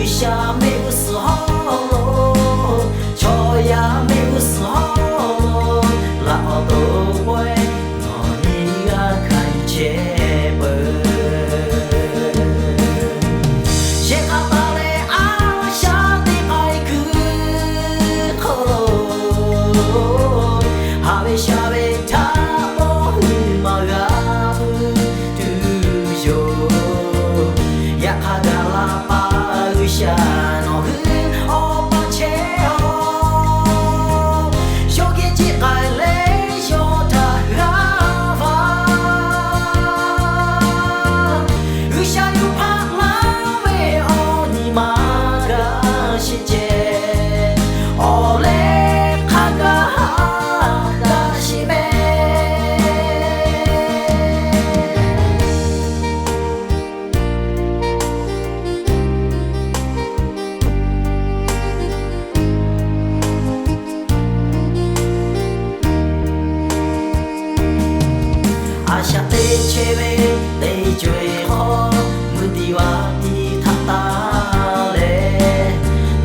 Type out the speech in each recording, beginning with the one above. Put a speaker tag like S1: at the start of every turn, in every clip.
S1: 下没有丝毫咯，朝呀没有丝毫咯，老多位我你啊看切不，写卡达嘞啊下的爱去口，哈维下维他哦马嘎不du yo，呀卡达拉巴。下のふおばちよ小気ちかれしょたがわうしゃゆぱらめおにまがしちおれかがだしめ下的切贝得最好，目的话的他打嘞，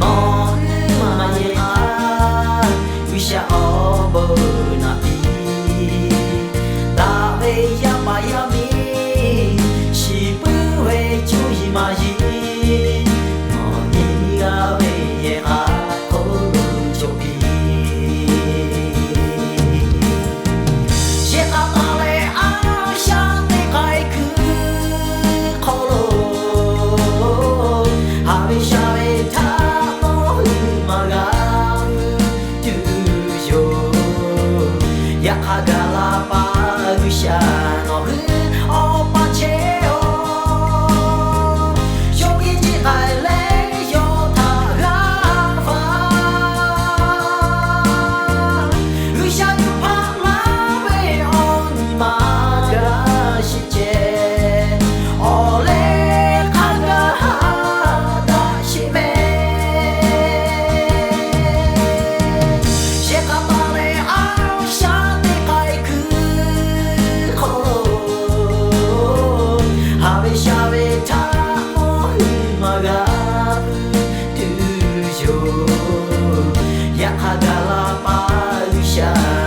S1: 毛日妈也啊，有下哦不那比，大卫呀把呀米，是不会就一嘛一，我你个为也啊可就比。やはがらばぐしゃのふおばちよしょぎじかいれよたがわうしゃゆぱらめおにまがしちおれかがだしめしかばれあしゃ下维他哦马嘎不du yo，呀哈嘎拉巴雨下。